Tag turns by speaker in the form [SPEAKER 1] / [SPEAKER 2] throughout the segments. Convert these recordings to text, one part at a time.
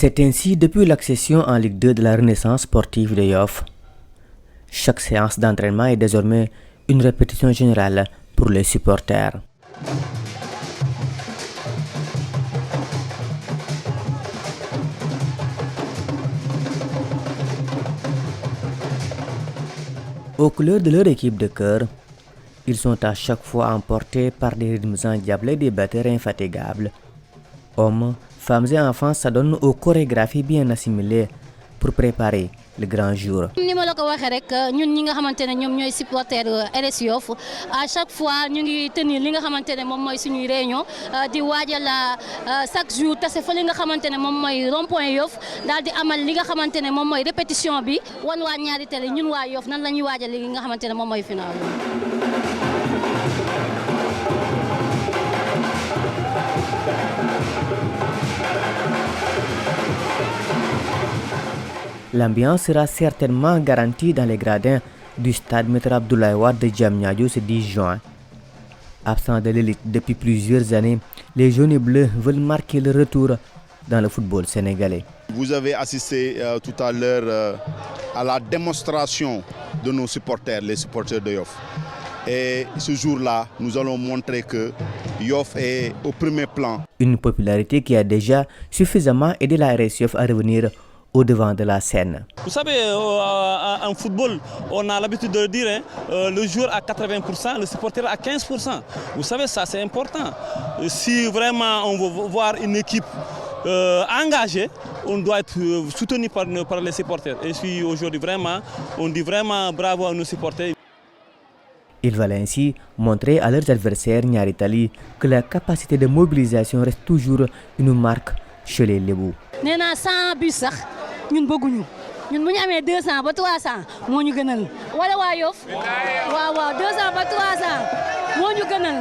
[SPEAKER 1] C'est ainsi depuis l'accession en Ligue 2 de la Renaissance sportive de Yoff. Chaque séance d'entraînement est désormais une répétition générale pour les supporters. Aux couleurs de leur équipe de cœur, ils sont à chaque fois emportés par des rythmes endiablés des batteurs infatigables. Hommes, femmes et enfants s'adonnent aux chorégraphies bien assimilées pour préparer le grand jour.
[SPEAKER 2] Ni ma la ko waxee rek ñun ñi nga xamante ne ñoom ñooy supporter RS Yoff à chaque fois ñu ngi tenir li nga xamante ne moom mooy suñuy réunion di waajal chaque jour tase fa li nga xamante ne moom mooy rond-point Yoff daal di amal li nga xamante ne moom mooy répétition bi wan waa ñaari télé ñun waa Yoff nan la ñuy waajal li nga xamante ne moom mooy final.
[SPEAKER 1] L'ambiance sera certainement garantie dans les gradins du stade Maître Abdoulaye Wade de Diamniadio ce 10 juin. Absents de l'élite depuis plusieurs années, les jaunes et bleus veulent marquer le retour dans le football sénégalais.
[SPEAKER 3] Vous avez assisté tout à l'heure à la démonstration de nos supporters, les supporters de Yoff. Et ce jour-là, nous allons montrer que Yoff est au premier plan.
[SPEAKER 1] Une popularité qui a déjà suffisamment aidé la RS Yoff à revenir au devant de la scène.
[SPEAKER 4] Vous savez, en football, on a l'habitude de dire le joueur à 80%, le supporter à 15%. Vous savez, ça c'est important. Si vraiment on veut voir une équipe engagée, on doit être soutenu par les supporters. Et puis aujourd'hui, vraiment, on dit vraiment bravo à nos supporters.
[SPEAKER 1] Ils veulent ainsi montrer à leurs adversaires Ñaari Tali que la capacité de mobilisation reste toujours une marque chez les Lébou.
[SPEAKER 2] nee naa 100 bus sax ñun bëgguñu ñun bu ñu amee 200 ba 300 moo ñu gënal wala waa Yoff waaw 200 ba 300 moo ñu gënal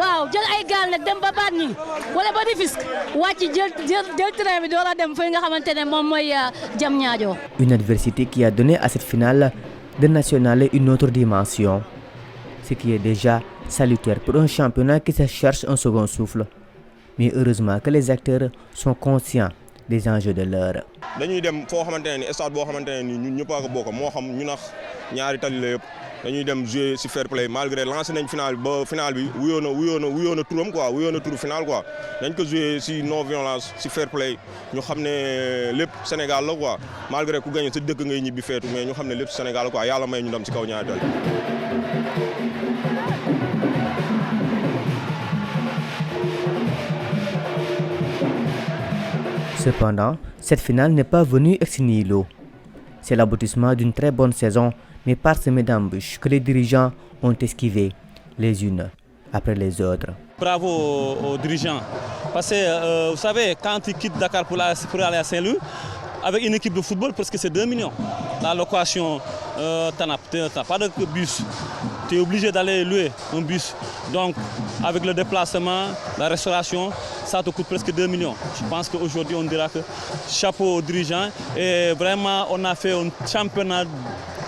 [SPEAKER 2] waaw jël ay gaal nag dem ba Bargny wala ba Rufisque wàcc jël train bi door a dem fa nga xamante ne moom mooy Diamniadio.
[SPEAKER 1] Une adversité qui a donné à cette finale de nationale une autre dimension, ce qui est déjà salutaire pour un championnat qui se cherche un second souffle. Mais heureusement que les acteurs sont conscients des enjeux de l'heure.
[SPEAKER 5] dañuy dem foo xamante ne ni stade boo xamante ne ni ñun ñëpp a ko bokk moo xam ñu nax Ñaari Tali la yëpp dañuy dem jouer ci fair play malgré lancé nañ final bi ba final bi wuyoo na turam quoi wuyoo na turu final quoi dañ ko jouer ci non violence ci fair play ñu xam ne lépp Sénégal la quoi malgré ku gagné sa dëkk ngay ñibbi feetu mais ñu xam ne lépp Sénégal la quoi yàlla may ñu dem ci kaw Ñaari Tali.
[SPEAKER 1] Cependant, cette finale n'est pas venue ex nihilo. C'est l'aboutissement d'une très bonne saison, mais parsemée d'embûches que les dirigeants ont esquivées les unes après les autres.
[SPEAKER 4] Bravo aux dirigeants. Parce que vous savez, quand ils quittent Dakar pour aller à Saint-Louis, avec une équipe de football, parce que c'est 2 millions. La location, tu n'as pas de bus. Tu es obligé d'aller louer un bus. Donc, avec le déplacement, la restauration, ça te coûte presque 2 millions. Je pense qu'aujourd'hui, on dira que chapeau aux dirigeants. Et vraiment, on a fait un championnat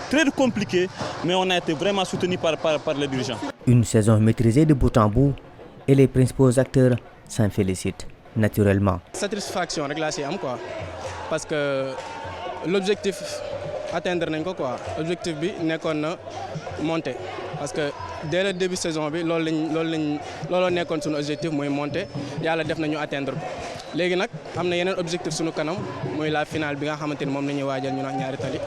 [SPEAKER 4] très compliqué, mais on a été vraiment soutenu par les dirigeants.
[SPEAKER 1] Une saison maîtrisée de bout en bout et les principaux acteurs s'en félicitent naturellement.
[SPEAKER 6] Satisfaction rek laa ci am quoi parce que l'objectif atteindre nañ ko quoi objectif bi nekkoon na monter parce que dès le début saison bi looloo nekkoon suñu objectif mooy monter yàlla def nañu atteindre ko léegi nag am na yeneen objectif suñu kanam mooy la finale bi nga xamante ni moom la ñuy waajal ñu nag Ñaari Tali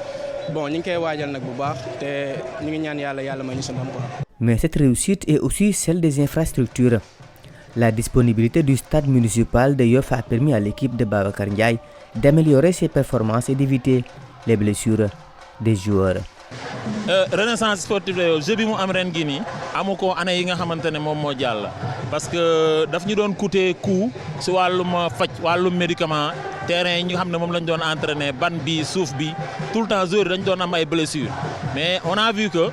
[SPEAKER 6] bon ñu ngi koy waajal nag bu baax te ñu ngi ñaan yàlla may ñu suñu am quoi.
[SPEAKER 1] Mais cette réussite est aussi celle des infrastructures. La disponibilité du stade municipal de Yoff a permis à l'équipe de Babacar Ndiaye d'améliorer ses performances et d'éviter les blessures des joueurs.
[SPEAKER 7] Renaissance sportive la jeu bi mu am ren gi nii amu ko année yi nga xamante ne moom moo jàll parce que daf ñu doon coûter coût si wàllum faj wàllum médicament terrain yi nga xam ne moom lañ doon entraîner ban bi suuf bi tout le temps joueurs dañ doon am ay blessures mais on a vu que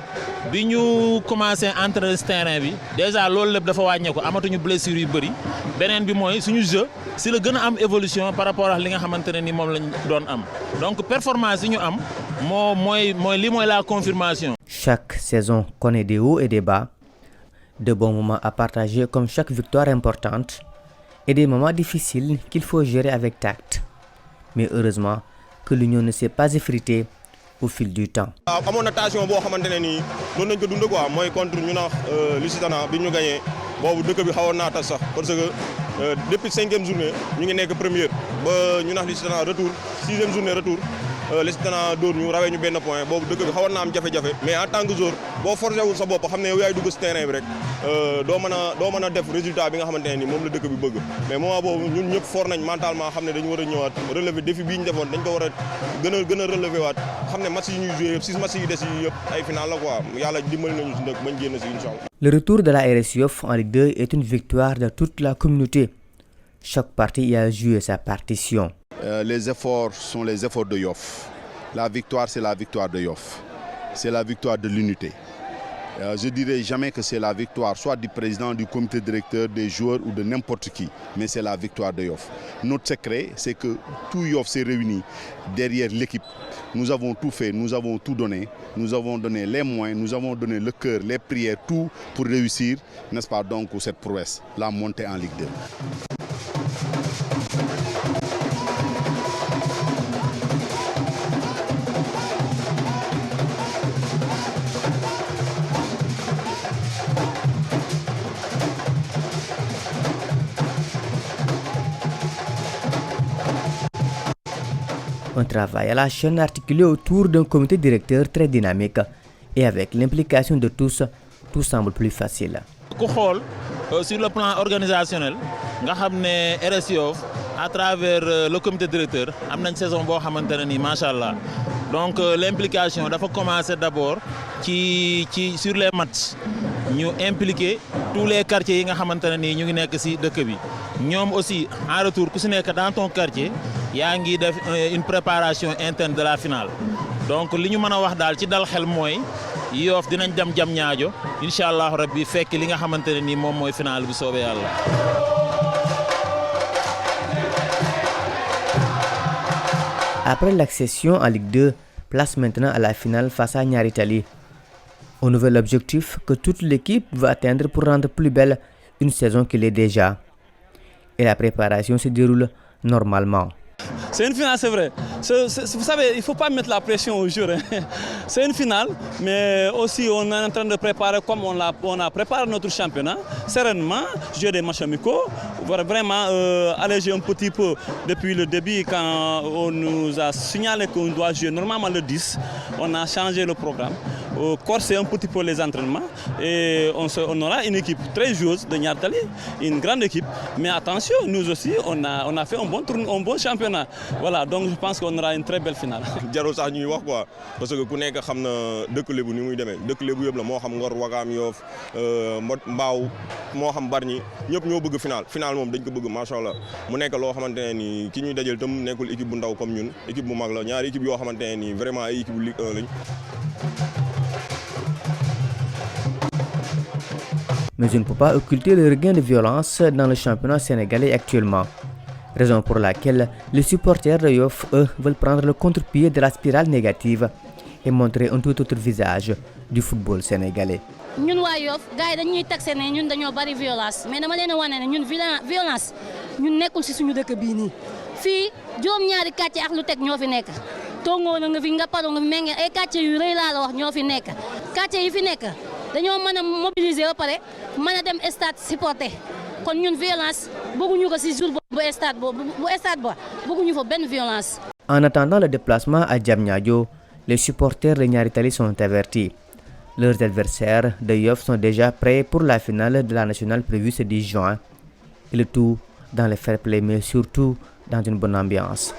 [SPEAKER 7] bi ñu commencé entraîner ce terrain bi déjà loolu lépp dafa wàññeeku amatuñu blessures yu bëri beneen bi mooy suñu jeu si la gën a am évolution par rapport ak li nga xamante ne ni moom lañ doon am donc performance yi ñu am mooy la confirmation.
[SPEAKER 1] Chaque saison connaît des hauts et des bas, de bons moments à partager comme chaque victoire importante et des moments difficiles qu'il faut gérer avec tact. Mais heureusement que l'union ne s'est pas effritée au fil du temps.
[SPEAKER 5] amoon na tension boo xamante ne nii doon nañ ko dund quoi mooy contre ñu naax Lusitana bi ñu gagné boobu dëkk bi xawoon naa tas sax parce que depuis 5e journée ñu ngi nekk première ba ñu naax Lusitana retour 6e journée retour Lusitana dóor ñu rawee ñu benn point boobu dëkk bi xawoon naa am jafe-jafe mais en tant que joueur boo forcé wul sa bopp xam ne yow yaay dugg si terrain bi rek doo mën a def résultat bi nga xamante ne nii moom la dëkk bi bëgg mais moment boobu ñun ñëpp fort nañ mentalement xam ne dañu war a ñëwaat relever défi bii ñu defoon dañ ko war a gën a relever waat xam ne match yi ñuy joué yëpp 6 match yi des yi yëpp ay final la quoi yàlla dimbali nañu si ndëkk bañ génn si incha allah.
[SPEAKER 1] Le retour de la RS Yoff en Ligue 2 est une victoire de toute la communauté. Chaque partie y a joué sa partition.
[SPEAKER 3] Les efforts sont les efforts de Yoff. La victoire, c'est la victoire de Yoff. C'est la victoire de l'unité. Je ne dirais jamais que c'est la victoire soit du président, du comité directeur, des joueurs ou de n'importe qui, mais c'est la victoire de Yoff. Notre secret, c'est que tout Yoff s'est réuni derrière l'équipe. Nous avons tout fait, nous avons tout donné, nous avons donné les moyens, nous avons donné le cœur, les prières, tout pour réussir, n'est-ce pas, donc cette prouesse, la montée en Ligue 2.
[SPEAKER 1] Un travail à la chaîne articulé autour d'un comité directeur très dynamique et avec l'implication de tous, tout semble plus facile.
[SPEAKER 7] ku xool sur le plan organisationnel nga xam ne RS Yoff à travers le comité directeur am nañ saison boo xamante ne nii macha allah donc l'implication dafa commencer d'abord ci sur les matchs ñu impliquer tous les quartiers yi nga xamante ne nii ñu ngi nekk ci dëkk bi ñoom aussi en retour ku ci nekk dans ton quartier yaa ngi def une préparation interne de la finale donc li ñu mën a wax daal ci dal xel mooy Yoff dinañ dem jam ñaajo incha allah rabbi fekk li nga xamante ne nii moom mooy finale bi soobee yàlla.
[SPEAKER 1] Après l'accession en Ligue 2, place maintenant à la finale face à Niary Tally. Un nouvel objectif que toute l'équipe veut atteindre pour rendre plus belle une saison qui l'est déjà. Et la préparation se déroule normalement.
[SPEAKER 4] C'est une finale, c'est vrai. Vous savez, il ne faut pas mettre la pression aux joueurs. C'est une finale, mais aussi on est en train de préparer comme on a préparé notre championnat, sereinement, jouer des matchs amicaux, vraiment alléger un petit peu depuis le début quand on nous a signalé qu'on doit jouer normalement le 10. On a changé le programme, corser un petit peu les entraînements et on aura une équipe très joueuse de Niary Tally, une grande équipe. Mais attention, nous aussi, on a fait un bon championnat. Voilà, donc je pense qu'on aura une très belle finale.
[SPEAKER 5] jarul sax ñuy wax quoi parce que ku nekk xam na dëkk Lebu ni muy demee dëkk Lebu yëpp la moo xam Ngor Wakaam Yoff Mbaaw moo xam Bargny ñëpp ñoo bëgg final moom dañ ko bëgg macha allah mu nekk loo xamante ne nii ki ñuy dajal tam nekkul équipe bu ndaw comme ñun équipe bu mag la ñaari équipe yoo xamante ne nii vraiment ay équipe bu Ligue 1 lañ.
[SPEAKER 1] Mais je ne peux pas occulter le regain de violence dans le championnat sénégalais actuellement. Raison pour laquelle les supporters de Yoff, eux, veulent prendre le contre-pied de la spirale négative et montrer un tout autre visage du football sénégalais.
[SPEAKER 2] ñun waa Yoff gars yi dañuy taxé ne ñun dañoo bari violence mais dama leen a wane ne ñun violence ñun nekkul ci suñu dëkk bii nii fii juróom-ñaari quartier ak lu teg ñoo fi nekk tongoo na nga fi nga paro nga fi menge ay quartier yu rëy laa la wax ñoo fi nekk quartier yi fi nekk dañoo mën a mobiliser ba pare mën a dem stade supporter kon ñun violence bëgguñu ko ci jour bu stade ba bëgguñu fa benn violence.
[SPEAKER 1] En attendant le déplacement à Diamniadio, les supporters de Niary Tally sont avertis. Leurs adversaires de Yoff sont déjà prêts pour la finale de la nationale prévue ce 10 juin. Et le tout dans le fair play mais surtout dans une bonne ambiance.